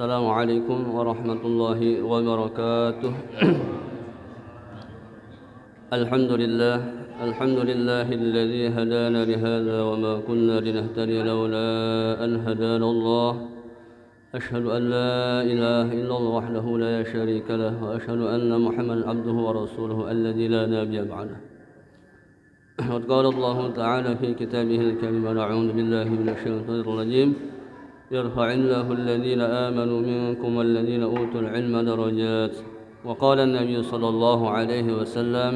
Assalamualaikum warahmatullahi wabarakatuh. Alhamdulillahilladzi hadana lihadza wa ma kunna linahtadiya laula an hadana Allah. Ashhadu an la ilaha illallah wahdahu la syarika lah wa ashhadu anna Muhammadan abduhu wa rasuluhu alladzi la nabiyya ba'dah. Qad qala Allah ta'ala fi kitabihil karim wa na'udzu billahi minasy syaithanir rajim. يرفع الله الذين آمنوا منكم والذين أوتوا العلم درجات وقال النبي صلى الله عليه وسلم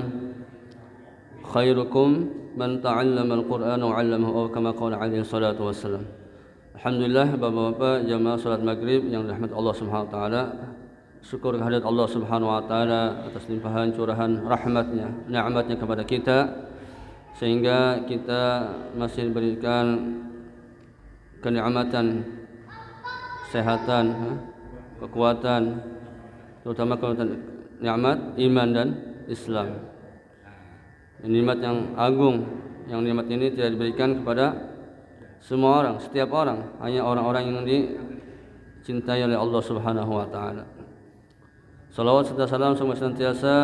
خيركم من تعلم القرآن وعلمه أو كما قال عليه الصلاة والسلام. Alhamdulillah, bapak-bapak jamaah salat maghrib yang dirahmati Allah Subhanahu wa taala. Syukur kehadirat Allah Subhanahu wa taala atas limpahan curahan rahmatnya, nikmatnya kepada kita sehingga kita masih diberikan kenikmatan kesehatan, kekuatan, terutama kekuatan nikmat iman dan Islam. Nikmat yang agung, yang nikmat ini tidak diberikan kepada semua orang, setiap orang, hanya orang-orang yang dicintai oleh Allah Subhanahu wa taala. Salawat serta salam semoga senantiasa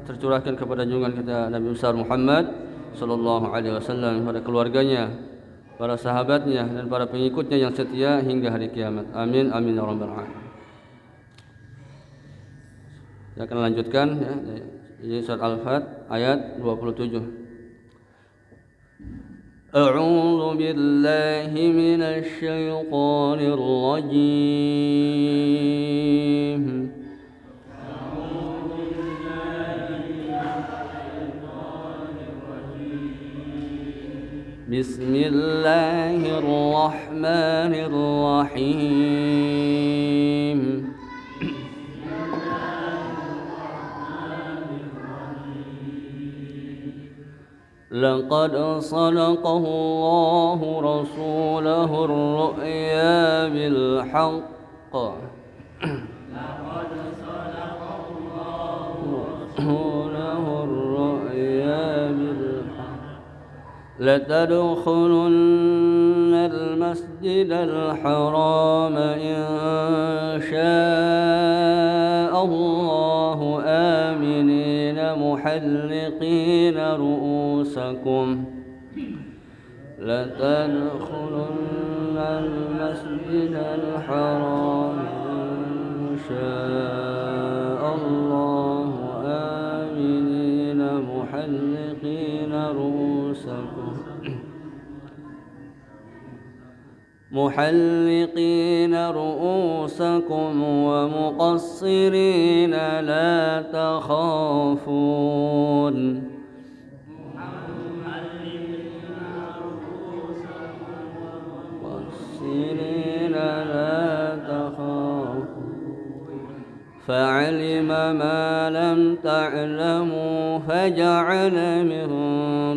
tercurahkan kepada junjungan kita Nabi besar Muhammad sallallahu alaihi wasallam, kepada keluarganya, para sahabatnya dan para pengikutnya yang setia hingga hari kiamat. Amin amin ya rabbal alamin. Saya akan lanjutkan ya, di surat Al-Fat ayat 27. A'udzu billahi minasy syaithanir rajim. Bismillahirrahmanirrahim. Laqad sadaqallahu rasulahu ar-ru'ya bil haqq. Laqad sadaqallahu rasulahu ar-ru'ya bil لتدخلن المسجد الحرام إن شاء الله آمنين محلقين رؤوسكم لتدخلن المسجد الحرام إن شاء الله آمنين محلقين رؤوسكم ومقصرين لا تخافون فعلم ما لم تعلموا فجعل من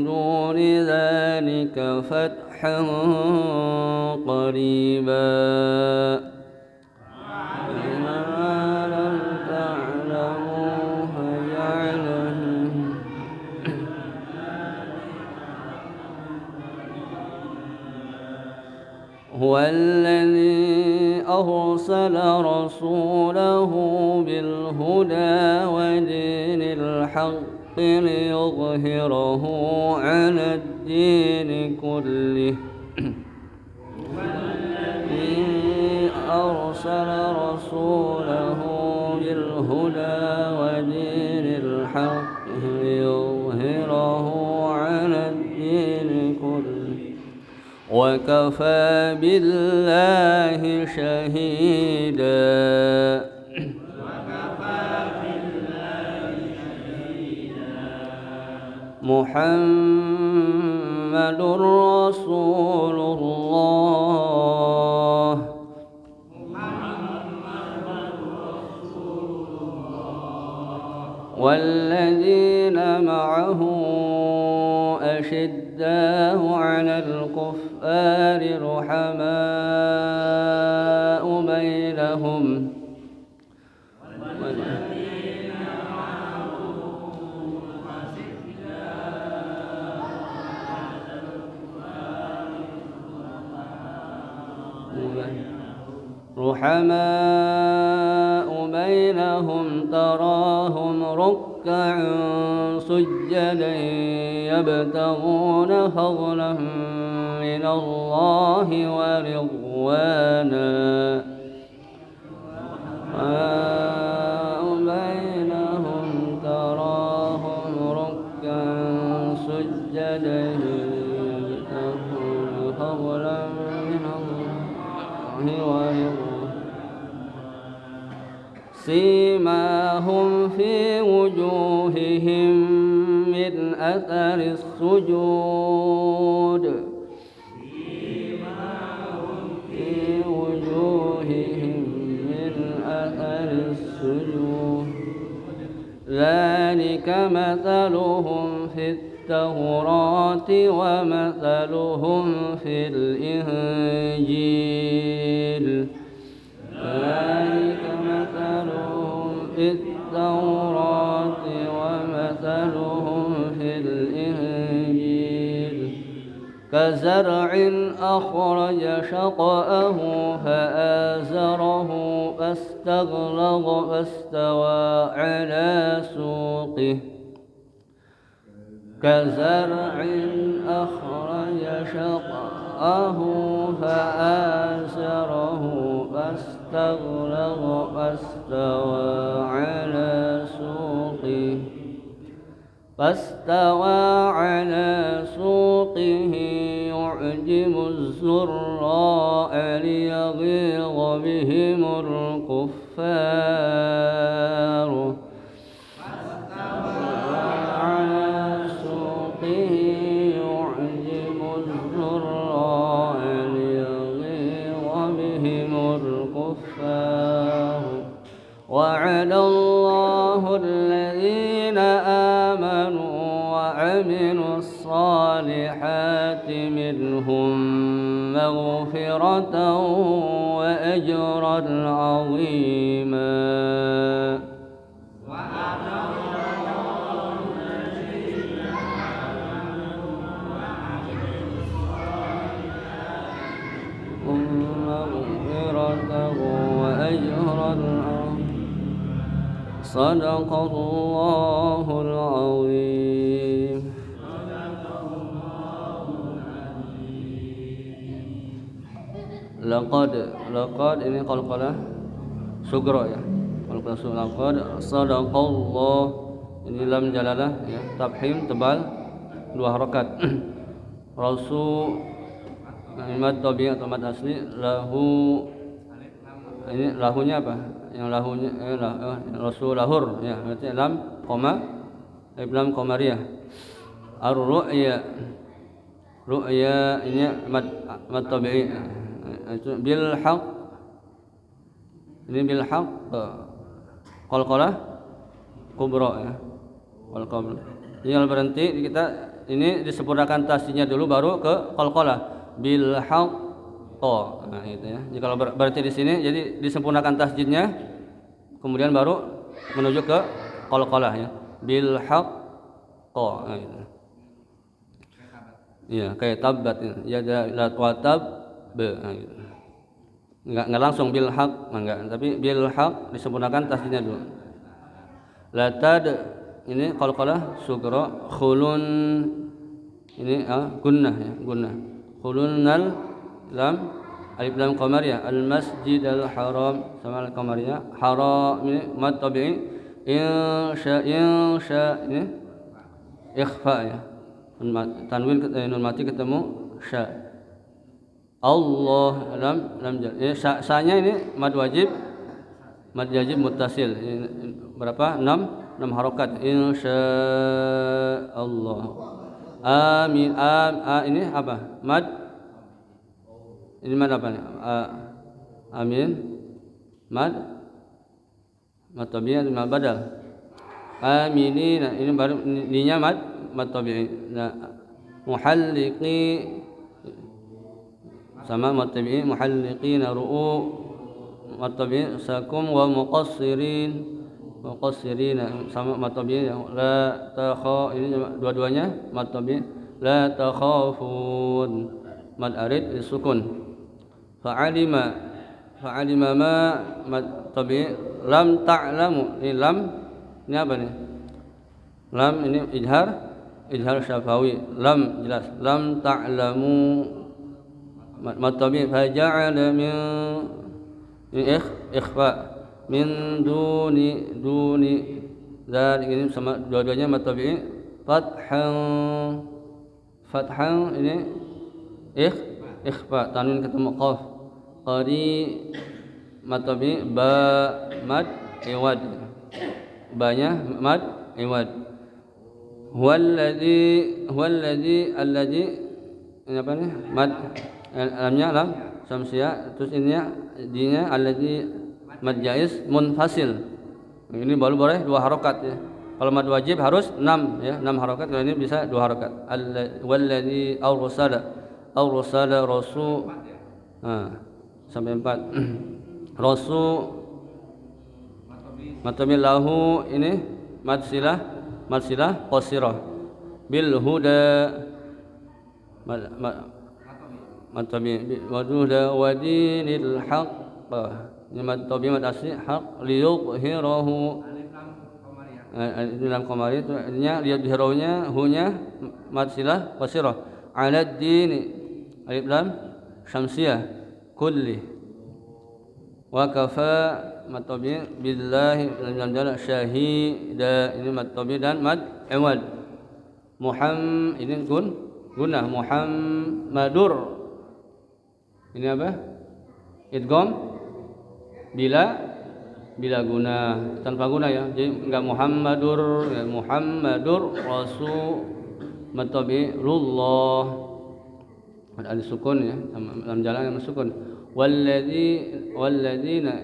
دون ذلك فتحا قريبا. ما لم تعلموا فجعل هو الذي أرسل رسوله بالهدى ودين الحق ليظهره على الدين كله. أرسل رسوله بالهدى ودين الحق ليظهره على الدين كله وكفى بالله شهيدا. محمد رسول الله والذين معه أشداء على الكفار رحماء بينهم رحماء بينهم تراهم ركعا سجدا يبتغون فضلا من الله ورضوانا بينهم تراهم ركعا سجدا يبتغون فضلا من الله ورضوانا سيماهم في وجوههم من أثر السجود في وجوههم من أثر السجود ذلك مثلهم في التوراة ومثلهم في الإنجيل ذلك مثلهم في التوراة ومثلهم في الإنجيل كزرع أخرج شطأه فآزره فاستغلظ فاستوى على سوقه كزرع أخرج شطأه فآزره فاستغلظ فاستوى على سوقه يعجب الزراء ليغيظ بهم الكفار وعد الله الذين آمنوا وعملوا الصالحات منهم مغفرة وأجرا عظيما صدق الله العظيم. Laqad ini qalqalah sugra ya. Laqad sadaqallah ini lam jalalah ya, tabhim tebal dua harakat. Rasul mad tabi atau mad asli lahu ini lahunya apa? Yang lahunya rasul lahur ya, berarti lam koma lam qamariyah. Ar-ru'ya ini mad tabi'i itu bil haqq ini bil haqq qalqalah kubra ya wal qabl. Tinggal berhenti kita ini disempurnakan tasdidnya dulu baru ke qalqalah bil haqq. Nah itu ya. Jika berarti di sini jadi disempurnakan tasdidnya kemudian baru menuju ke qalqalah ya bil haqq. Nah, gitu. Iya, kayak tabat ya la watab nah, gitu. Enggak langsung bil haqq, enggak, tapi bil haqq disempurnakan tasdidnya dulu. Latad ini qalqalah sugra khulun ini gunnah ya, gunnah. Khulunnal lam alif lam qamariyah al masjid al haram sama al qamariyah haram ini mad tabi'i insya ini ikhfa ya tanwin nun mati ketemu sya Allah lam sa-nya ini mad wajib muttasil ini berapa 6 harakat insya Allah amin ini apa mad ini mad apa nih? Amin. Mad tabi'i mad badal. Aminina ini baru ninya mad tabi'i. Nah, muhalliqi sama mad tabi'i muhalliqina mad tabi'i sakum wa muqassirina sama mad tabi'i la takha ini dua-duanya mad tabi'i la takhafun mad arid sukun fa'alima fa'alima ma mad tabi'i lam ta'lamu. Ini lam ini apa nih? Lam ini izhar syafawi. Lam jelas. Lam ta'lamu mad tabi'i fa ja'ala min ikhfa min duni dan ini sama dua-duanya mad tabi'i fathan ini ikhfa tanwin ketemu qaf qari mad tabi'i ba mad iwad banyak mad iwad huwallazi alladzi ini apa nih mad lamnya lam samsiah terus ininya dinya alladzi mad jaiz munfasil. Ini baru boleh 2 harokat ya. Kalau mad wajib harus 6 ya, 6 harokat. Kalau ini bisa 2 harokat. Wallazi arsala rasul sampai 4. Rasul matabil lahu ini mad silah qasirah bil huda matabi waduda wadinil haqq ini mad tabi mad asli haq liyudhhirahu ini lam qamari itu artinya liyudhhirahunya hunya mad silah qasirah ala dini alif lam syamsiyah kulli wa kafa mad tabi billahi lam jala syahida ini mad tabi dan mad iwad ini gunah Muhammadur ini apa idgham bila guna tanpa guna ya, jadi enggak Muhammadur ya, Muhammadur rasul mad tabi'ullah ada sukun ya dalam jalan yang sukun walladzina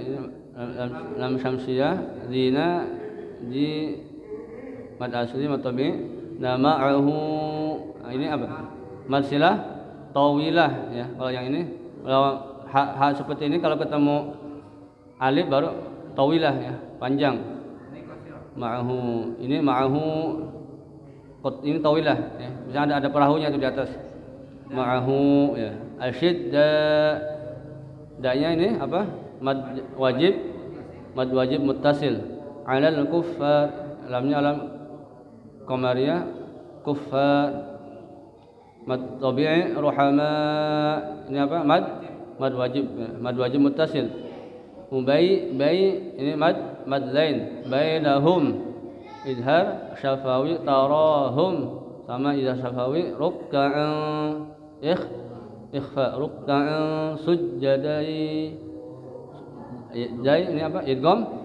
lam syamsiyah zina di mad asli mad tabi' nama'ahu ini apa mad silah tawilah ya. Kalau yang ini kalau ha seperti ini kalau ketemu alif baru tawilah ya, panjang. Ma'ahu ini ini tawilah ya. Misalnya ada perahunya itu di atas. Ma'ahu ya. Asyidda danya ini apa? Mad wajib muttasil. 'Alal kuffar lamnya alam qamariyah kuffar mad tabi'i ruhama ini apa? Mad wajib muttasil. Bai ini mad lain bainahum izhar syafawi tarahum sama izhar syafawi ruk'an ikhfa ruk'an sujjadai jai ini apa idgham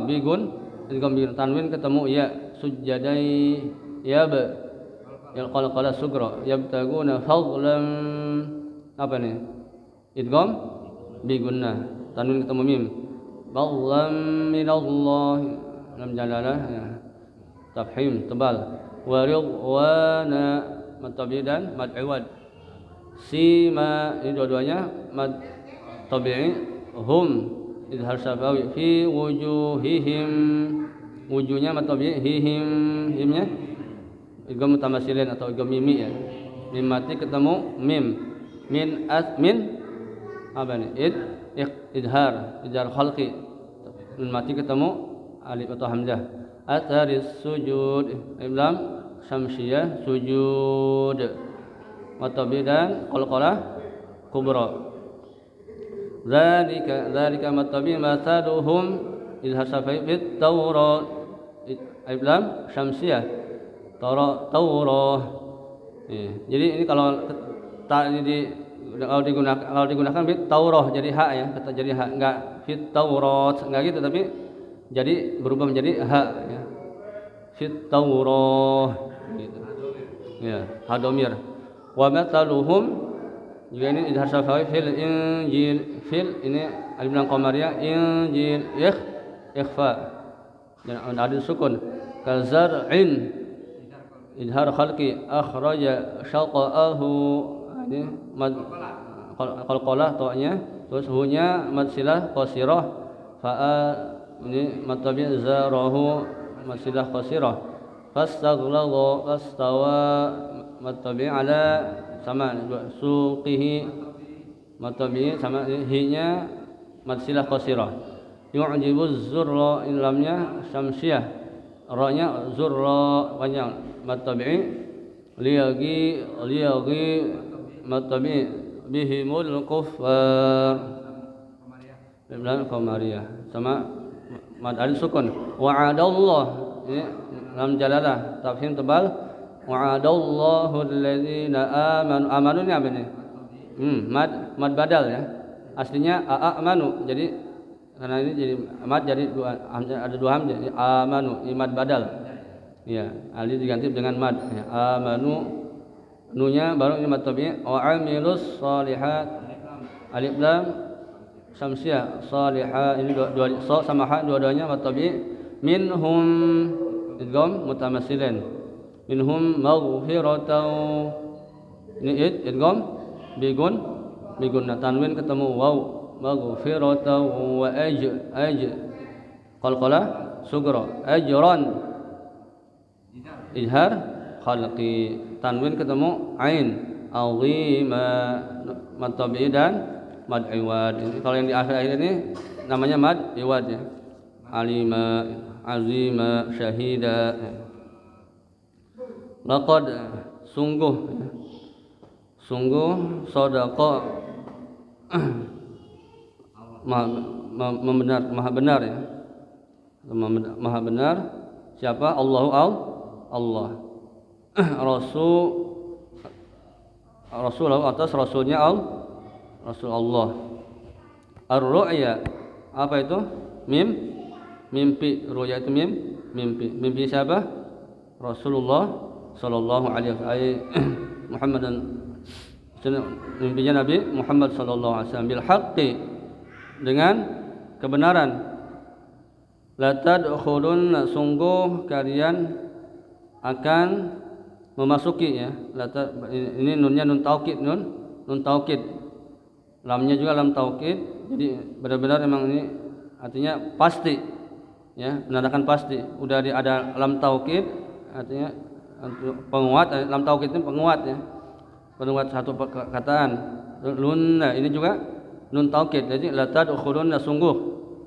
bigun tanwin ketemu ya sujjadai ya ba ya qalqala sugra yabtaguna fadlan apa nih idgham bigunnah tanwin ketemu mim ballam minallah lam jalalah ya. Tafhim tebal wa ridwana mad tabi'i dan mad iwad sima ini dua-duanya mad tabi'i hum izhar syafawi fi wujuhihim wujuhnya mad tabi'i himnya idgham mutamasilin atau idgham mimi ya. Mim mati ketemu mim min apa nih idhar khalqi min mati ketemu alif atau hamzah atharis sujud lam syamsiyah sujud matabi dan qalqalah kubra dzalika matabi mathaluhum idhar syafa'i fit taurat alif lam syamsiyah taurah jadi ini kalau digunakan fit taurah jadi hak ya, kata jadi hak enggak fit taurat enggak gitu tapi jadi berubah menjadi hak ya. Fit taurah gitu. Ya, hadomir. Wa mathaluhum juga ini idhar syafawi fil injil fil ini alif lam qamariyah injil ikhfa dan ada sukun kazar'in idhar khalqi akhraja syaqa'ahu ini mad qalqalah ta'nya terus hunya mad silah qasirah fa'a ini mad tabi' zarahu mad silah qasirah fastaghlagha fastawa mad tabi' ala sama suqihi mad tabi' sama hinya mad silah qasirah. Yu'jibuz zurra, lamnya syamsiyah, ra-nya zurra panjang, mad tabi'i. Liyagi mad tabi'i bihimul kuffar, lam qamariyah sama mad alif sukun. Wa'adallah, ini lam jalalah tafhim tebal. Wa'adallahu alladhina amanu, amanu ini apa ini? Mad badal ya. Aslinya a'amanu, jadi karena ini jadi mad, jadi ada dua hamzah, amanu, mad badal. Ya, alif diganti dengan mad. Ya, amanu, nunya baru ini mad tabi'i. Wa amilus shalihat, alif lam syamsiyah, salihah, ini dua so sama ha, dua-duanya mad tabi'i. Minhum idgham mutamassilin, minhum maghfiratan, ini idgham bigun tanwin ketemu waw, maghfiratan wa qalqalah sugra, ajran izhar khalqi, tanwin ketemu ain, azima mad tabi'i dan mad iwad. Kalau yang di akhir ini namanya mad iwad ya. Alima, azima, syahida. Laqad, sungguh, sadaqa, maha benar ya, maha benar. Siapa? Allah. Rasul atas rasulnya Rasul Allah. Ar-ru'ya, apa itu? Mimpi. Ru'ya itu mimpi. Mimpi siapa? Rasulullah sallallahu alaihi wasallam. Muhammadan, mimpinya Nabi Muhammad sallallahu alaihi wasallam. Bil haqqi, dengan kebenaran. La tadkhulun, sungguh kalian akan memasuki ya. Ini nunnya nun taukid, nun taukid. Lamnya juga lam taukid. Jadi benar-benar memang ini artinya pasti. Ya, menandakan pasti. Udah ada lam taukid, artinya penguat. Lam taukid itu penguat ya, penguat satu perkataan. Lunna ini juga nun taukid. Jadi la tadkhulunna, sungguh,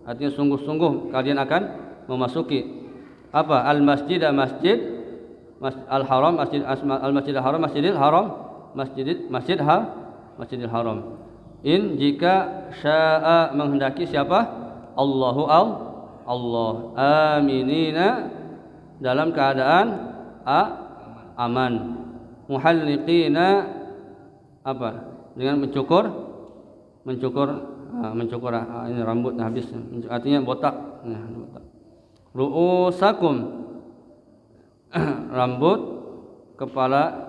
artinya sungguh-sungguh kalian akan memasuki apa? Al masjid, al haram, masjid al masjidil haram, masjidil haram. In, jika syaa, menghendaki siapa? Allah. Aminina, dalam keadaan aman. Muhalliqina, apa? Dengan mencukur ini rambut habis, artinya botak. Ru'usakum, rambut kepala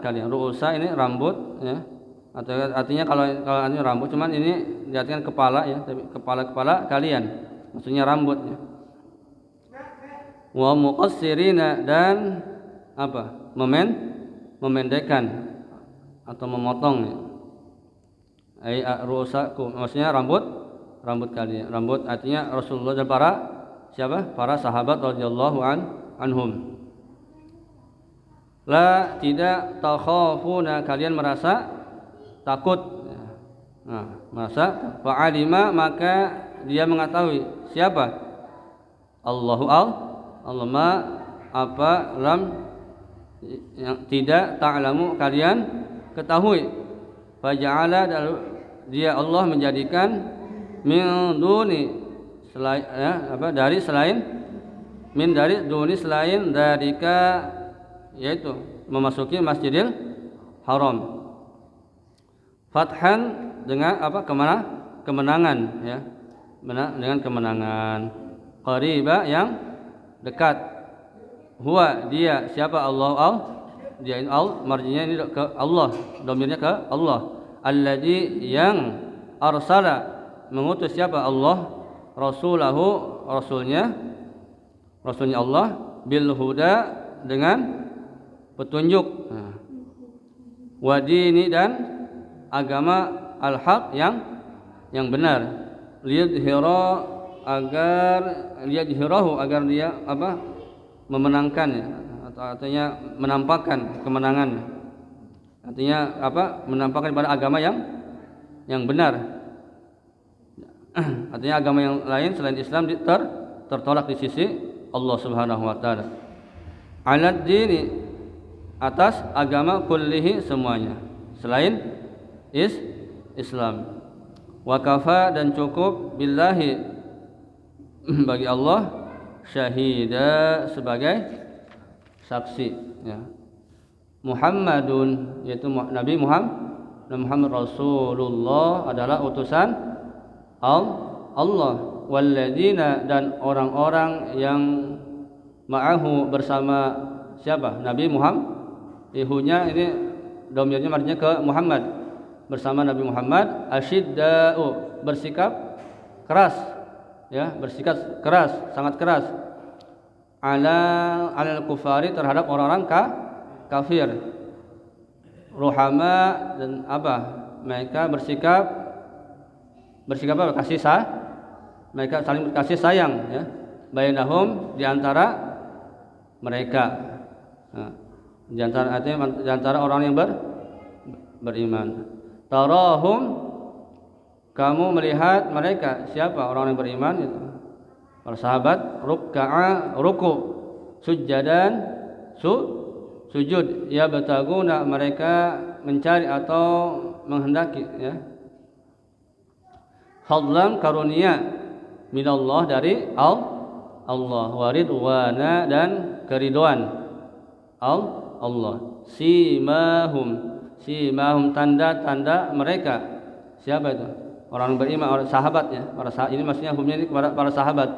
kalian. Ru'usa ini rambut ya. Artinya kalau ini rambut, cuman ini diartikan kepala ya, tapi kepala kalian. Maksudnya rambut ya. Wa muqassirina, dan apa? Memendekkan atau memotong ya. Ai ru'usakum, maksudnya rambut kalian. Rambut artinya Rasulullah dan para siapa? Para sahabat radhiyallahu anhum. La, tidak, takhafuna, kalian merasa takut. Merasa, fa'alima, maka dia mengetahui. Siapa? Allah ma, apa, lam, yang tidak, ta'lamu, kalian ketahui. Faja'ala, dia Allah menjadikan min duni, dari selain, dari duni, selain darika, yaitu memasuki Masjidil Haram. Fathan, dengan apa? Kemenangan ya. Dengan kemenangan. Qariba, yang dekat. Huwa, dia, siapa? Dia marjinya ini ke Allah, domirnya ke Allah. Alladzi, yang arsala, mengutus siapa? Allah, rasulahu, rasulnya Allah, bil huda, dengan petunjuk. Wa dini, dan agama al-haq, yang benar. Liyadhhirahu, agar dia apa? Memenangkan ya, atau artinya menampakkan kemenangan. Artinya apa? Menampakkan pada agama yang benar. Artinya agama yang lain selain Islam tertolak di sisi Allah Subhanahu wa taala. Alad dini, atas agama kullihi semuanya selain Islam. Wa kafa, dan cukup, billahi bagi Allah, syahida sebagai saksi ya. Muhammadun, yaitu Nabi Muhammad Rasulullah adalah utusan Allah. Walladzina, dan orang-orang yang ma'ahu, bersama siapa? Nabi Muhammad. Ihunya ini domirnya artinya ke Muhammad, bersama Nabi Muhammad. Asyidda'u, bersikap keras ya, bersikap keras, sangat keras. Alal kufari, terhadap orang-orang kafir. Ruhama, dan apa? Mereka bersikap apa? Mereka saling kasih sayang ya. Bainahum, di antara mereka. Nah, di antara orang yang beriman. Tarahum, kamu melihat mereka, siapa orang yang beriman itu? Para sahabat, ruk'a, ruku, sujadan, sujud, ya bataguna, mereka mencari atau menghendaki ya. Fadlan, karunia, minallah, dari Allah, waridwana, dan keriduan Allah. Simahum, tanda-tanda mereka, siapa itu? Orang beriman, orang sahabat ya. Ini maksudnya humnya ini kepada para sahabat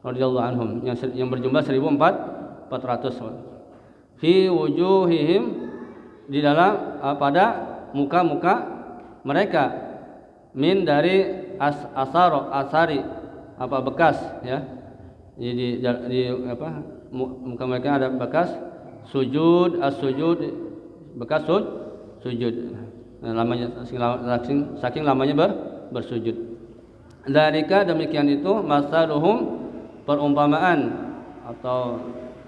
radhiyallahu anhum yang berjumlah 1400. Fi wujuhihim, di dalam pada muka-muka mereka, min, dari asari, apa, bekas ya. Jadi di apa, muka mereka ada bekas sujud, as-sujud, bekas sujud. Lamanya, saking lamanya bersujud. Dzalika, demikian itu, masaluhum, perumpamaan atau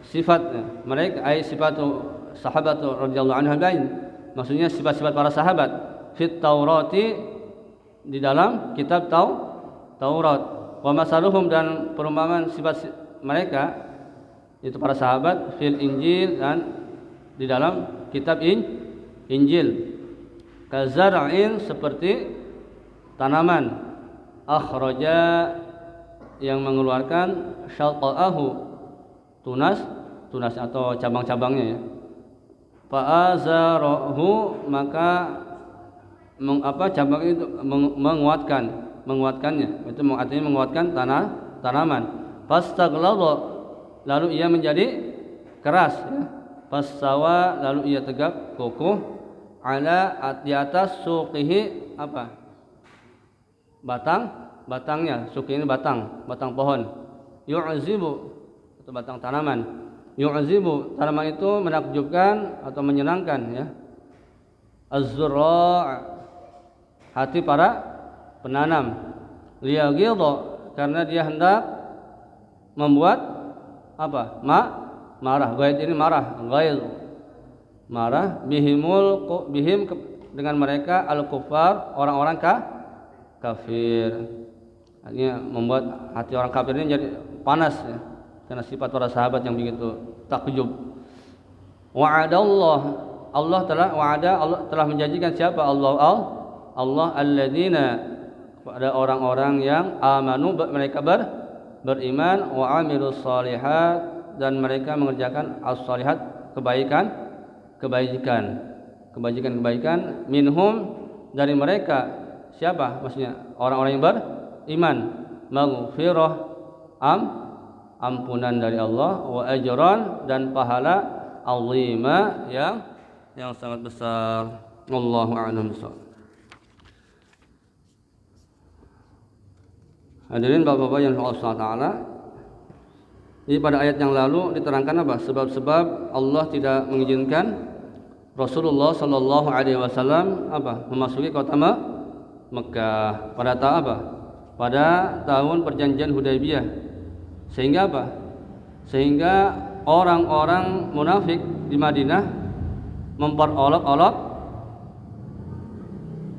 sifatnya mereka, ai sifatu sahabatu radhiyallahu anhum lain, maksudnya sifat-sifat para sahabat, fit taurati, di dalam kitab Taurat. Wa masaluhum, dan perumpamaan sifat mereka itu para sahabat, fil Injil, dan di dalam kitab Injil. Kazar'in, seperti tanaman, akhraja, yang mengeluarkan syaqa'ahu, tunas atau cabang-cabangnya ya. Fa'azarahu, maka cabang itu menguatkannya, itu artinya menguatkan tanaman. Fastaghlaba, lalu ia menjadi keras ya. Fastawa, lalu ia tegak kokoh, ala, di atas, suqihi, apa, batangnya. Suqi ini batang pohon. Yu'zibu, itu batang tanaman. Yu'zibu, tanaman itu menakjubkan atau menyenangkan ya. Az-zurra', hati para penanam. Liyaghidha, karena dia hendak membuat apa? Marah. Ghaid ini marah. Marah. Bihim, dengan mereka, al-kufar, orang-orang kafir. Artinya membuat hati orang kafir ini jadi panas ya. Karena sifat para sahabat yang begitu takjub. Allah telah menjanjikan siapa? Allah alladzina, pada orang-orang yang amanu, mereka beriman, wa amilus shalihat, dan mereka mengerjakan as-shalihat, kebaikan, minhum, dari mereka, siapa? Maksudnya orang-orang yang beriman, maghfirah, ampunan dari Allah, wa ajran, dan pahala, azima, yang sangat besar. Wallahu a'lam bishawab. Hadirin bapak-bapak yang Allah Taala, jadi pada ayat yang lalu diterangkan apa? Sebab-sebab Allah tidak mengizinkan Rasulullah Sallallahu Alaihi Wasallam memasuki kota Mekah pada tahun perjanjian Hudaybiyah. Sehingga apa? Sehingga orang-orang munafik di Madinah memperolok-olok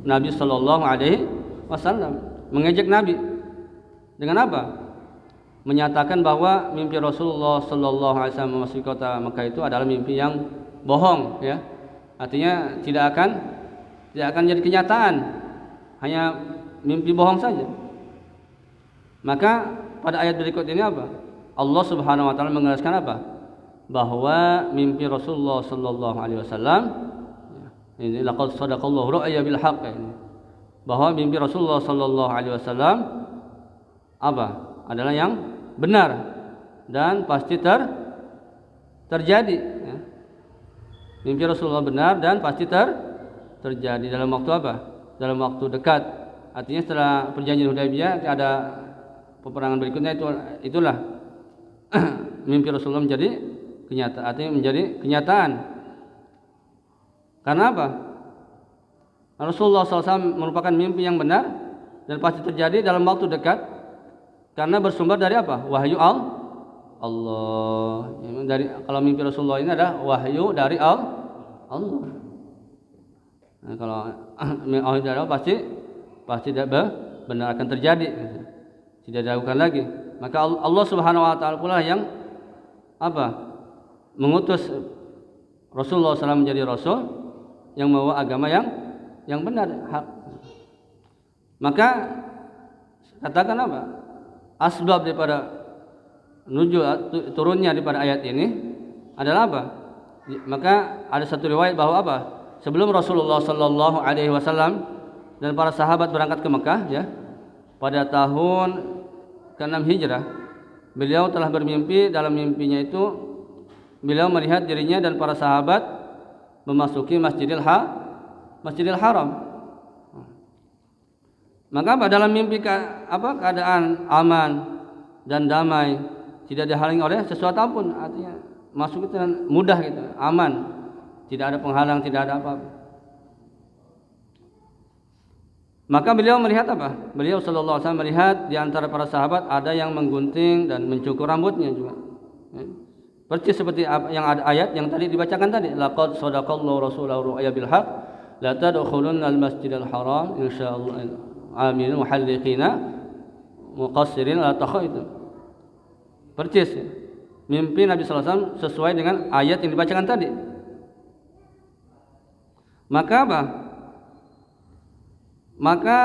Nabi Sallallahu Alaihi Wasallam. mengejek Nabi. Dengan apa? Menyatakan bahwa mimpi Rasulullah sallallahu alaihi wasallam memasuki kota Mekah itu adalah mimpi yang bohong, ya. Artinya tidak akan jadi kenyataan. Hanya mimpi bohong saja. Maka pada ayat berikut ini apa? Allah Subhanahu wa taala menjelaskan apa? Bahwa mimpi Rasulullah sallallahu alaihi wasallam ini laqad sadaqallahu ru'ya bil haqq, bahwa mimpi Rasulullah sallallahu alaihi wasallam apa? Adalah yang benar dan pasti terjadi, ya. Mimpi Rasulullah benar dan pasti terjadi dalam waktu apa? Dalam waktu dekat. Artinya setelah perjanjian Hudaybiyah ada peperangan berikutnya, itulah mimpi Rasulullah menjadi kenyataan, artinya menjadi kenyataan. Karena apa? Rasulullah SAW merupakan mimpi yang benar dan pasti terjadi dalam waktu dekat, karena bersumber dari apa? Wahyu Allah. Kalau mimpi Rasulullah ini adalah wahyu dari Allah. Nah, kalau wahyu dari Allah pasti benar akan terjadi, tidak diragukan lagi. Maka Allah Subhanahu wa taala pula yang apa? Mengutus Rasulullah SAW menjadi rasul yang membawa agama yang benar, hak. Maka katakan apa? Asbab daripada turunnya daripada ayat ini adalah apa? Maka ada satu riwayat bahwa apa? Sebelum Rasulullah sallallahu alaihi wasallam dan para sahabat berangkat ke Mekah, ya, pada tahun ke-6 Hijrah, beliau telah bermimpi. Dalam mimpinya itu beliau melihat dirinya dan para sahabat memasuki Masjidil Haram. Maka apa? Dalam mimpi keadaan aman dan damai, tidak dihalangi oleh sesuatu apapun. Artinya masuk itu mudah gitu, aman, tidak ada penghalang, tidak ada apa-apa. Maka beliau melihat apa? Beliau sallallahu alaihi wasallam melihat di antara para sahabat ada yang menggunting dan mencukur rambutnya juga. Persis seperti yang ada ayat yang tadi dibacakan tadi, laqad sadaqallahu rasulahu ru'ya bil haqq la tadkhulunna al masjidal haram insyaallah aminin muhalliqina muqassirin la takhaitu. Persis mimpi Nabi sallallahu alaihi wasallam sesuai dengan ayat yang dibacakan tadi. Maka apa? Maka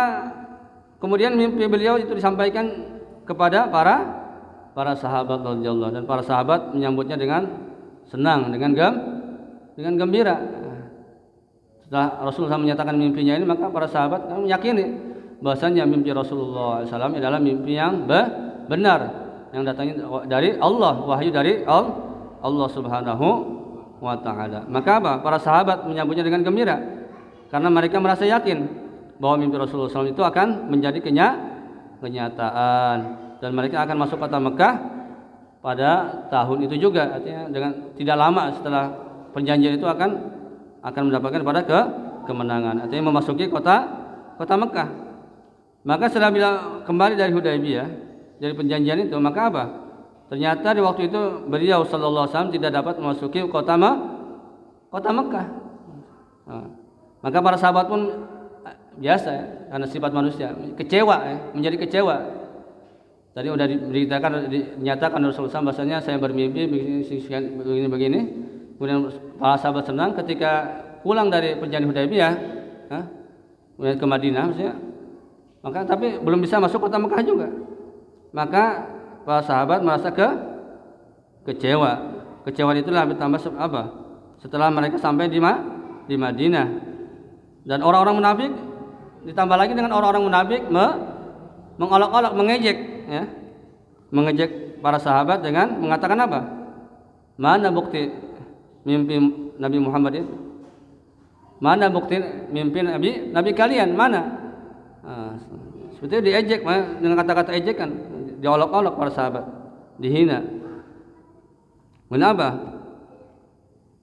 kemudian mimpi beliau itu disampaikan kepada para sahabat radhiyallahu, dan para sahabat menyambutnya dengan senang, dengan gembira. Setelah Rasulullah menyatakan mimpinya ini, maka para sahabat meyakini bahasanya mimpi Rasulullah SAW adalah mimpi yang benar, yang datangnya dari Allah, wahyu dari Allah Subhanahu wa taala. Maka apa? Para sahabat menyambutnya dengan gembira karena mereka merasa yakin bahwa mimpi Rasulullah SAW itu akan menjadi kenyataan, dan mereka akan masuk kota Mekah pada tahun itu juga. Artinya dengan tidak lama setelah perjanjian itu akan mendapatkan pada kemenangan. Artinya memasuki kota Mekah. Maka setelah bila kembali dari Hudaybiyah, dari perjanjian itu, maka apa? Ternyata di waktu itu beliau sallallahu alaihi wasallam tidak dapat memasuki kota Mekah. Maka para sahabat pun biasa, ya, karena sifat manusia kecewa, ya, menjadi kecewa. Tadi sudah dinyatakan Rasulullah SAW bahasanya saya bermimpi begini. Kemudian para sahabat senang ketika pulang dari perjanjian Hudaybiyah, ke Madinah maksudnya. Maka tapi belum bisa masuk kota Mekah juga. Maka para sahabat merasa kecewa. Kecewaan itulah bertambah apa? Setelah mereka sampai di Madinah. Dan orang-orang munafik ditambah lagi dengan orang-orang munafik mengolok-olok, mengejek, ya. Mengejek para sahabat dengan mengatakan apa? Mana bukti mimpi Nabi Muhammad itu? Mana bukti mimpi Nabi kalian? Mana? Seperti itu diejek dengan kata-kata ejekan, diolok-olok para sahabat, dihina. Kenapa?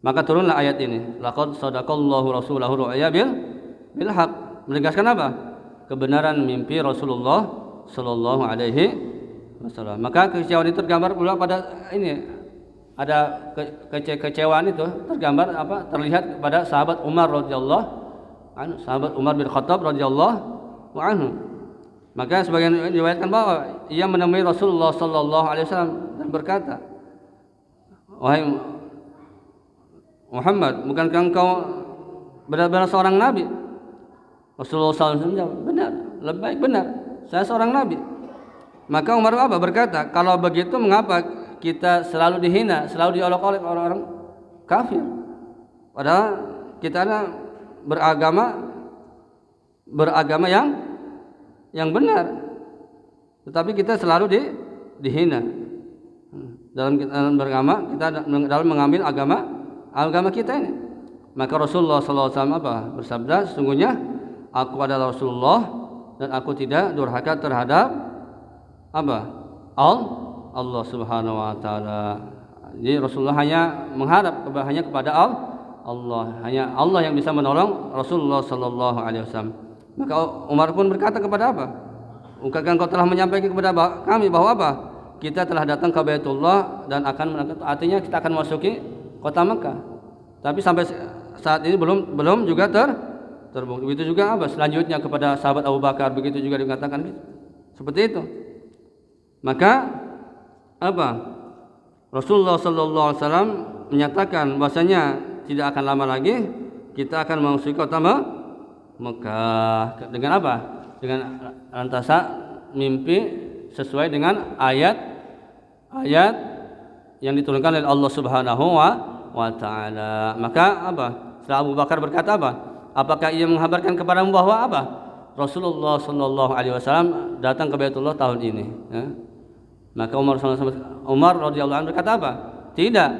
Maka turunlah ayat ini. Laqad sadaqallahu rasulahu ru'ya bil haqq. Menegaskan apa? Kebenaran mimpi Rasulullah sallallahu alaihi wasallam. Maka kekecewaan itu tergambar pula pada ini. Ada kekecewaan itu tergambar apa? Terlihat pada sahabat Umar radhiyallahu anhu, sahabat Umar bin Khattab radhiyallahu anhu. Maka sebagian diriwayatkan bahwa ia menemui Rasulullah sallallahu alaihi wasallam dan berkata, "Wahai Muhammad, bukankah engkau benar-benar seorang nabi?" Rasulullah sallallahu alaihi wasallam menjawab, "Benar, lebih baik benar. Saya seorang nabi." Maka Umar apa berkata, "Kalau begitu mengapa kita selalu dihina, selalu diolok-olok orang-orang kafir? Padahal kita beragama yang benar, tetapi kita selalu dihina dalam beragama, kita dalam mengambil agama kita ini." Maka Rasulullah SAW apa bersabda, "Sesungguhnya aku adalah Rasulullah dan aku tidak durhaka terhadap apa? Allah Subhanahu wa taala." Jadi Rasulullah hanya mengharap hanya kepada Allah, hanya Allah yang bisa menolong Rasulullah sallallahu alaihi wasallam. Maka Umar pun berkata kepada apa? "Bukankah engkau telah menyampaikan kepada kami bahwa apa? Kita telah datang ke Baitullah dan akan menangkap, artinya kita akan masuki kota Mekah." Tapi sampai saat ini belum juga terbukti. Begitu juga apa? Selanjutnya kepada sahabat Abu Bakar begitu juga dikatakan seperti itu. Maka apa? Rasulullah sallallahu alaihi wasallam menyatakan bahwasanya tidak akan lama lagi kita akan memasuki kota Mekah. Dengan apa? Dengan lantasan mimpi sesuai dengan ayat yang diturunkan oleh Allah Subhanahu wa taala. Maka apa? Setelah Abu Bakar berkata apa? Apakah ia menghabarkan kepadamu bahwa apa? Rasulullah sallallahu alaihi wasallam datang ke Baitullah tahun ini, ya? Maka Umar radhiyallahu anhu berkata apa? Tidak.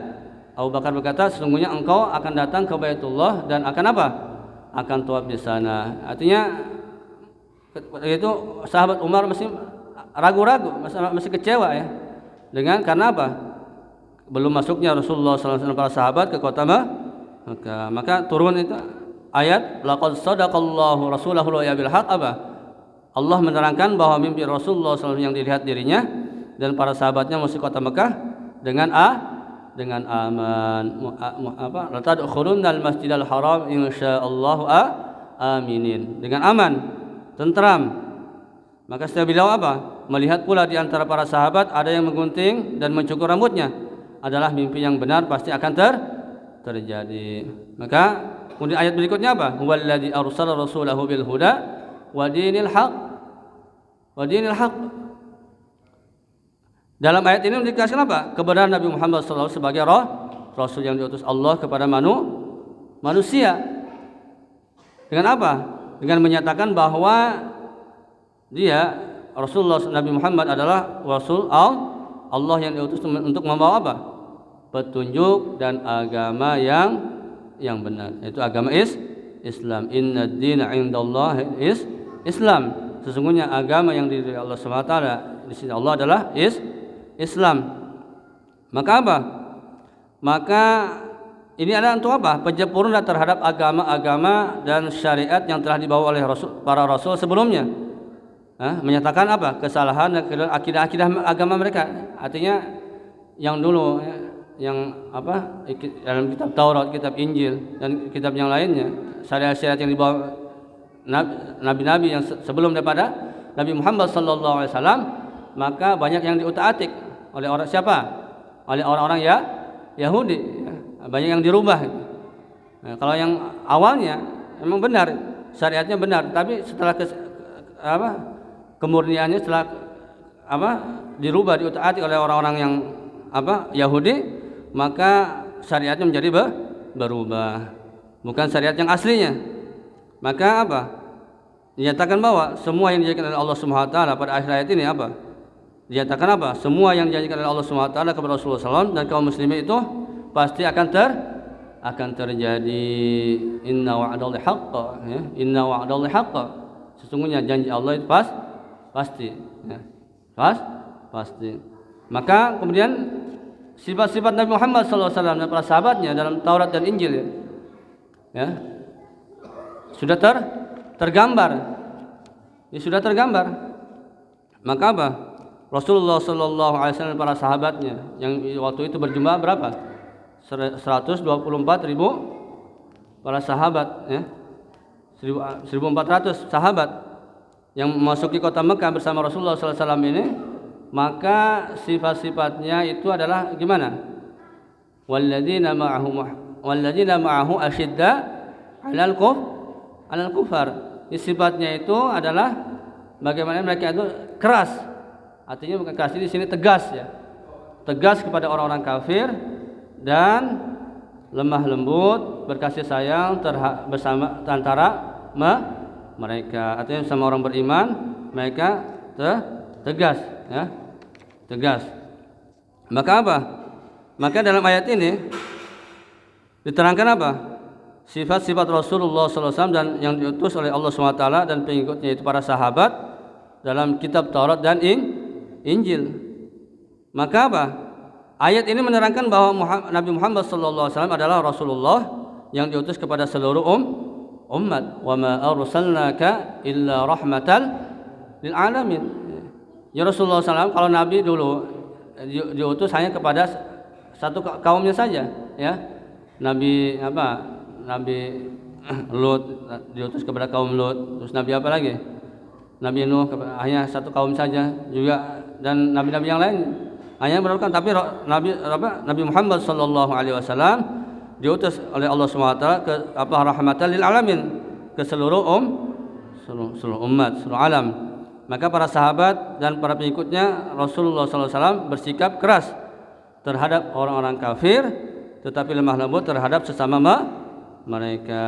Abu Bakar berkata, "Sesungguhnya engkau akan datang ke Baitullah dan akan apa? Akan tawaf di sana." Artinya itu sahabat Umar masih ragu-ragu, masih kecewa ya. Karena apa? Belum masuknya Rasulullah sallallahu alaihi wasallam para sahabat ke kota Mekah. Maka turun itu ayat, "Laqad sadaqallahu rasulahu ya bil haqq." Apa? Allah menerangkan bahwa mimpi Rasulullah sallallahu alaihi wasallam yang dilihat dirinya dan para sahabatnya masuk kota Mekah dengan aman. La tadkhulunnal masjidal haram insyaallah aminin. Dengan aman, tentram. Maka setelah beliau apa? Melihat pula di antara para sahabat ada yang menggunting dan mencukur rambutnya. Adalah mimpi yang benar, pasti akan terjadi. Maka kemudian ayat berikutnya apa? Huwallazi arsala rasulahu bil huda wa dinil haq. Dalam ayat ini dikasih apa? Kebenaran Nabi Muhammad SAW sebagai Rasul yang diutus Allah kepada manusia. Dengan apa? Dengan menyatakan bahwa dia Rasulullah Nabi Muhammad adalah Rasul Allah yang diutus untuk membawa apa? Petunjuk dan agama yang benar. Itu agama Islam. Inna ad-dina 'indallahi Islam. Sesungguhnya agama yang diberi Allah SWT di sisi Allah adalah Islam. Maka apa? Maka ini adalah untuk apa? Penyempurnaan terhadap agama-agama dan syariat yang telah dibawa oleh para rasul sebelumnya. Menyatakan apa? Kesalahan dan akidah-akidah agama mereka. Artinya yang dulu yang apa? Dalam kitab Taurat, kitab Injil dan kitab yang lainnya, syariat-syariat yang dibawa nabi-nabi yang sebelum daripada Nabi Muhammad sallallahu alaihi wasallam, maka banyak yang diutak-atik oleh orang siapa? Oleh orang-orang Yahudi. Banyak yang dirubah. Nah, kalau yang awalnya memang benar, syariatnya benar, tapi setelah kemurniannya setelah dirubah, diutak-atik oleh orang-orang yang Yahudi, maka syariatnya menjadi berubah, bukan syariat yang aslinya. Maka apa? Dinyatakan bahwa semua yang dijanjikan oleh Allah Subhanahu wa taala pada akhir ayat ini apa? Dinyatakan apa? Semua yang dijanjikan oleh Allah Subhanahu wa taala kepada Rasulullah SAW dan kaum muslimin itu pasti akan terjadi. Inna wa'dallahi haqq, ya. Inna wa'dallahi haqq. Sesungguhnya janji Allah itu pasti, ya. Pasti. Maka kemudian sifat-sifat Nabi Muhammad SAW dan para sahabatnya dalam Taurat dan Injil, ya, sudah tergambar. Ya, sudah tergambar. Maka apa? Rasulullah sallallahu alaihi wasallam dan para sahabatnya yang waktu itu berjumlah berapa? 124.000 para sahabat, ya. 1.400 sahabat. yang memasuki kota Mekah bersama Rasulullah SAW ini, maka sifat-sifatnya itu adalah gimana? Walladzina ma'ahu asyidda 'alal kufar. Sifatnya itu adalah bagaimana mereka itu keras. Artinya bukan keras di sini tegas ya. Tegas kepada orang-orang kafir dan lemah lembut, berkasih sayang bersama antara mereka. Artinya sama orang beriman mereka tegas ya. Tegas. Maka apa? Maka dalam ayat ini diterangkan apa? Sifat-sifat Rasulullah SAW dan yang diutus oleh Allah SWT dan pengikutnya itu para sahabat dalam kitab Taurat dan Injil. Maka apa? Ayat ini menerangkan bahwa Nabi Muhammad SAW adalah Rasulullah yang diutus kepada seluruh umat. Wa ma arsalnaka illa rahmatan lil alamin. Ya Rasulullah SAW, kalau Nabi dulu diutus hanya kepada satu kaumnya saja, ya. Nabi Lut diutus kepada kaum Lut. Terus Nabi apa lagi? Nabi Nuh hanya satu kaum saja juga, dan nabi-nabi yang lain hanya berlakukan. Tapi Nabi Muhammad sallallahu alaihi wasallam diutus oleh Allah SWT ke rahmatan lil alamin, ke seluruh umat, seluruh alam. Maka para sahabat dan para pengikutnya Rasulullah SAW bersikap keras terhadap orang-orang kafir, tetapi lemah lembut terhadap sesama mereka.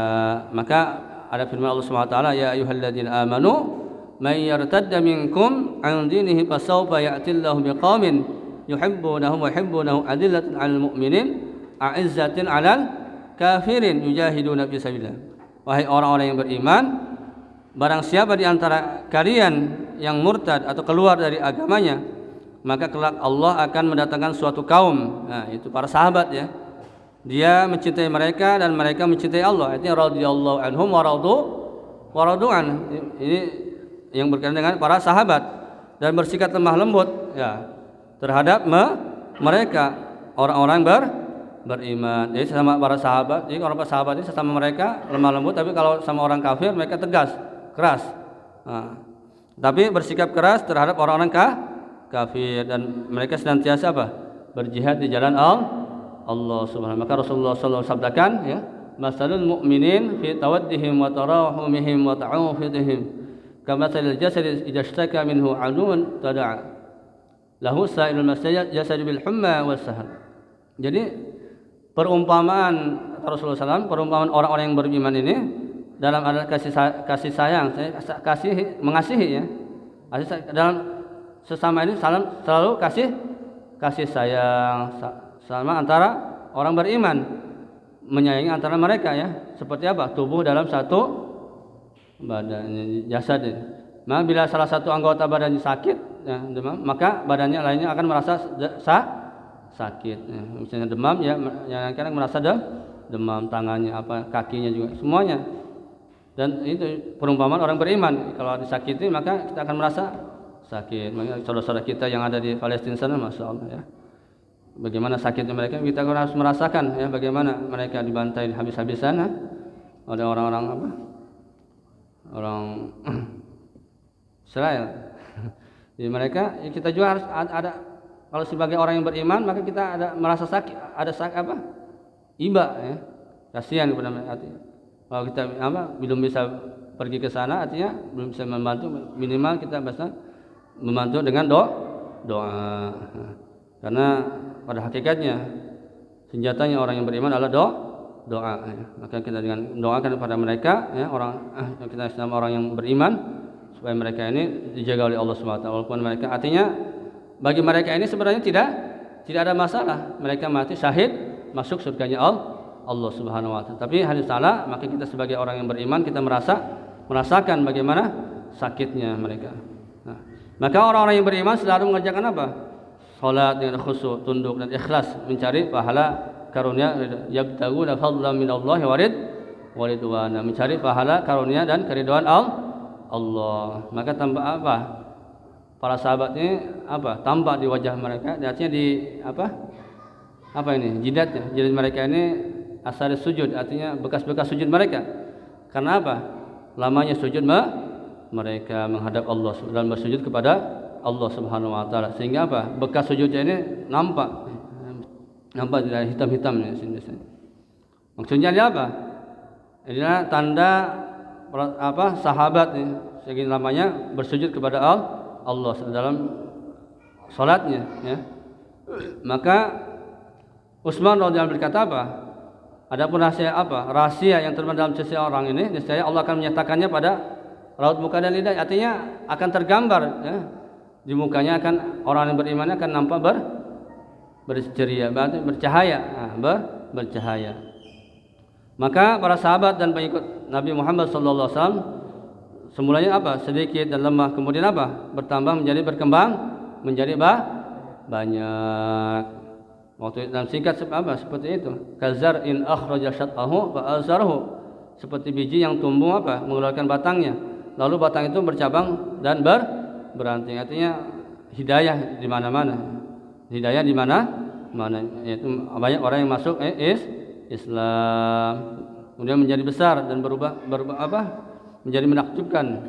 Maka ada firman Allah SWT, ya ayyuhalladzina amanu may yartadda minkum an dinihi fasawfa ya'tillahu biqaumin yuhibbunahum wa yuhibbunahu adillatin 'alal mu'minin a'izzatin 'alal kafirin yujahiduna fi sabilillah. Wahai orang-orang yang beriman, barang siapa di antara kalian yang murtad atau keluar dari agamanya, maka kelak Allah akan mendatangkan suatu kaum. Nah, itu para sahabat ya. Dia mencintai mereka dan mereka mencintai Allah. Artinya radhiyallahu anhum wa radu an. Ini yang berkaitan dengan para sahabat, dan bersikap lemah lembut ya terhadap mereka orang-orang beriman. Jadi sama para sahabat, jadi orang sahabat ini sesama mereka lemah lembut, tapi kalau sama orang kafir mereka tegas, keras. Nah, tapi bersikap keras terhadap orang-orang kafir, dan mereka senantiasa apa? Berjihad di jalan Allah Subhanahu. Maka Rasulullah SAW sabdakan ya, masalul mu'minin fi tawaddihim wa tarahumihim wa ta'awufihim kamathalil jasad idza ishtaka minhu 'aduwwun tada'a lahu sa'ilul masjid jasad bil humma was sahar. Jadi perumpamaan Rasulullah SAW, perumpamaan orang-orang yang beriman ini dalam ada kasih sayang, mengasihi ya. Dalam sesama ini selalu kasih sayang sama antara orang beriman, menyayangi antara mereka ya. Seperti apa? Tubuh dalam satu badan, jasad. Nah, bila salah satu anggota badannya sakit ya, demam, maka badannya lainnya akan merasa sakit ya. Misalnya demam ya, yang kadang merasa demam, tangannya apa, kakinya juga, semuanya. Dan itu perumpamaan orang beriman, kalau disakiti maka kita akan merasa sakit. Makanya saudara-saudara kita yang ada di Palestina sana, masya Allah ya, bagaimana sakitnya mereka, kita harus merasakan ya, bagaimana mereka dibantai habis-habisan oleh orang-orang apa, orang Israel. Jadi mereka, kita juga harus ada, kalau sebagai orang yang beriman maka kita ada merasa sakit, ada apa, iba ya, kasihan kepada mereka. Kalau kita belum bisa pergi ke sana, artinya belum bisa membantu, minimal kita bisa membantu dengan doa. Karena pada hakikatnya senjatanya orang yang beriman adalah doa ya. Maka kita dengan doakan kepada mereka ya, orang kita sama orang yang beriman, supaya mereka ini dijaga oleh Allah SWT. Walaupun mereka, artinya bagi mereka ini sebenarnya tidak ada masalah, mereka mati syahid masuk surganya Allah Subhanahu wa taala. Tapi hadis salah, maka kita sebagai orang yang beriman kita merasakan bagaimana sakitnya mereka. Nah, maka orang-orang yang beriman selalu mengerjakan apa? Salat dengan khusyuk, tunduk dan ikhlas, mencari pahala karunia, yabtaguna fadlan minallahi wa ridwana, mencari pahala karunia dan keridhaan Allah. Maka tampak apa? Para sahabat ini apa? Tampak di wajah mereka, artinya di apa ini? Jidat mereka ini asar sujud, artinya bekas-bekas sujud mereka. Karena apa? Lamanya sujud mereka menghadap Allah dan bersujud kepada Allah Subhanahu wa taala. Sehingga apa? Bekas sujudnya ini nampak dari hitam-hitamnya sini. Maksudnya dia apa? Inilah tanda sahabat ini segini lamanya bersujud kepada Allah dalam salatnya ya. Maka Utsman radhiyallahu anhu berkata apa? Adapun rahasia yang terdapat dalam seseorang ini, niscaya Allah akan menyatakannya pada raut muka dan lidah. Artinya akan tergambar ya. Di mukanya akan orang yang beriman akan nampak berceria, bercahaya, bercahaya. Maka para sahabat dan pengikut Nabi Muhammad sallallahu alaihi wasallam semulanya sedikit dan lemah, kemudian bertambah menjadi berkembang menjadi banyak. Waktu dalam singkat seperti itu. Kazar in akhraja syat'ahu fa azarhu. Seperti biji yang tumbuh mengeluarkan batangnya. Lalu batang itu bercabang dan beranting. Artinya hidayah di mana-mana. Hidayah di mana-mana. Yaitu banyak orang yang masuk Islam. Kemudian menjadi besar dan berubah menjadi menakjubkan.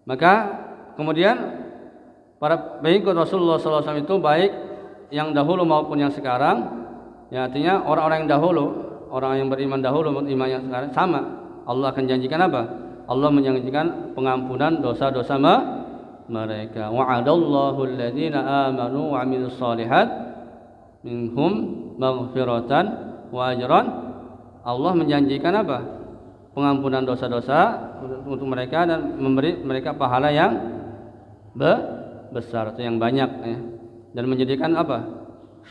Maka kemudian para pengikut Rasulullah SAW itu baik yang dahulu maupun yang sekarang, ya artinya orang-orang yang dahulu, orang yang beriman dahulu, beriman yang sekarang sama. Allah akan janjikan apa? Allah menjanjikan pengampunan dosa-dosa mereka. Wa'adallahu alladhina amanu wa 'amilus shalihat minhum maghfiratan wa ajran. Allah menjanjikan pengampunan dosa-dosa untuk mereka dan memberi mereka pahala yang besar atau yang banyak ya. Dan menjadikan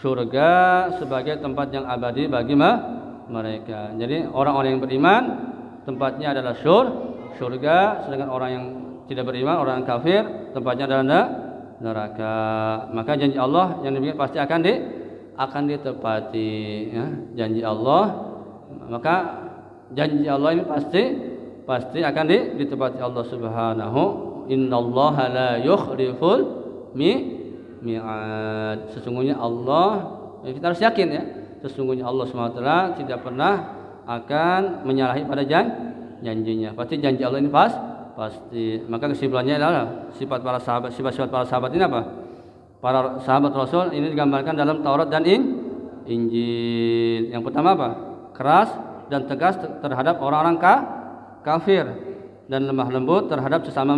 surga sebagai tempat yang abadi bagi mereka. Jadi orang-orang yang beriman tempatnya adalah surga, sedangkan orang yang tidak beriman, orang yang kafir tempatnya adalah neraka. Maka janji Allah yang demikian pasti akan ditepati ya. Janji Allah, maka janji Allah ini pasti akan ditepati Allah Subhanahu. Innallaha la yukhliful mi'ad. Sesungguhnya Allah, kita harus yakin ya, sesungguhnya Allah SWT tidak pernah akan menyalahi pada janjinya. Pasti janji Allah ini pasti. Maka kesimpulannya adalah sifat-sifat para sahabat ini para sahabat Rasul ini digambarkan dalam Taurat dan Injil. Yang pertama keras dan tegas terhadap orang-orang kafir dan lemah lembut terhadap sesama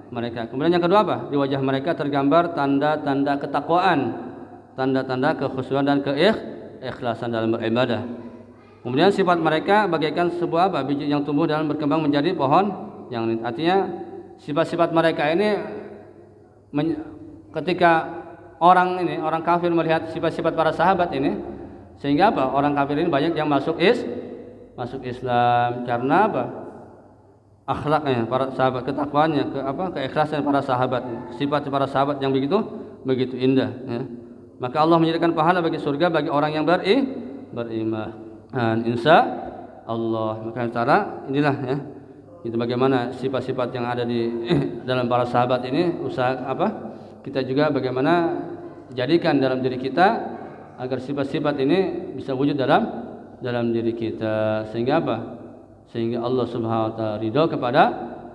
mereka. Kemudian yang kedua di wajah mereka tergambar tanda-tanda ketakwaan, tanda-tanda kekhusyuan dan keikhlasan dalam beribadah. Kemudian sifat mereka bagaikan sebuah biji yang tumbuh dan berkembang menjadi pohon yang artinya sifat-sifat mereka ini ketika orang kafir melihat sifat-sifat para sahabat ini, sehingga orang kafir ini banyak yang masuk Islam karena akhlaknya para sahabat, ketakwaannya, keikhlasan para sahabat, sifat para sahabat yang begitu indah ya. Maka Allah menyediakan pahala bagi surga bagi orang yang beriman. Insya Allah. Maka cara inilah ya. Itu bagaimana sifat-sifat yang ada di dalam para sahabat ini, usaha kita juga bagaimana jadikan dalam diri kita agar sifat-sifat ini bisa wujud dalam diri kita, sehingga sehingga Allah Subhanahu wa taala ridha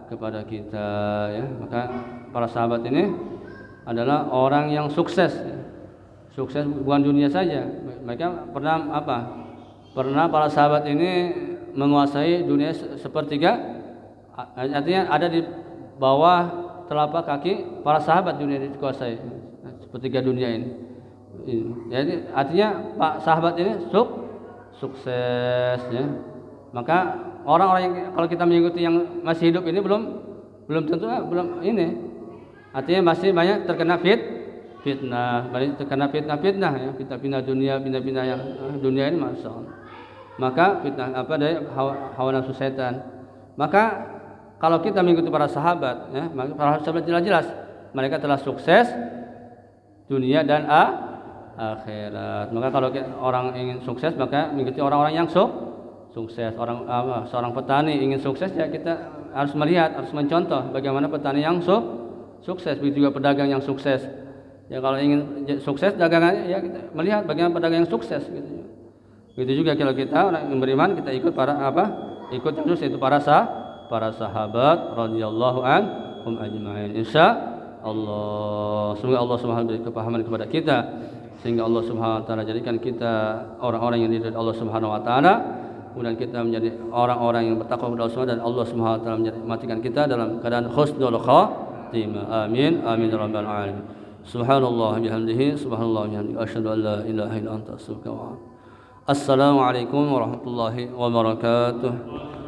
kepada kita ya. Maka para sahabat ini adalah orang yang sukses ya. Sukses bukan dunia saja. Mereka pernah para sahabat ini menguasai dunia sepertiga, artinya ada di bawah telapak kaki para sahabat dunia dikuasai sepertiga dunia ini. Jadi artinya Pak sahabat ini sukses ya. Maka orang-orang yang kalau kita mengikuti yang masih hidup ini belum tentu ini. Artinya masih banyak terkena fitnah, banyak terkena fitnah ya, fitnah dunia, fitnah yang dunia ini masalah. Maka fitnah dari hawa nafsu setan. Maka kalau kita mengikuti para sahabat ya, maka para sahabat jelas mereka telah sukses dunia dan akhirat. Maka kalau orang ingin sukses maka mengikuti orang-orang yang sukses. Seorang petani ingin sukses ya kita harus melihat, harus mencontoh bagaimana petani yang sukses, begitu juga pedagang yang sukses. Ya kalau ingin sukses dagangannya ya kita melihat bagaimana pedagang yang sukses gitu. Begitu juga kalau kita orang yang beriman kita ikut para ikut yang sukses, itu para para sahabat radhiyallahu anhum ajma'in. Insyaallah. Semoga Allah Subhanahu wa taala beri kepahaman kepada kita sehingga Allah Subhanahu wa taala jadikan kita orang-orang yang diridhai Allah Subhanahu wa taala. Kemudian kita menjadi orang-orang yang bertakwa kepada Allah dan Allah Subhanahu wa taala matikan kita dalam keadaan husnul khatimah. Amin. Amin ya rabbal alamin. Subhanallah bihamdihi subhanallah bihamdihi asyhadu an la ilaha illa anta astaghfiruka wa atubu ilaik. Assalamualaikum warahmatullahi wabarakatuh.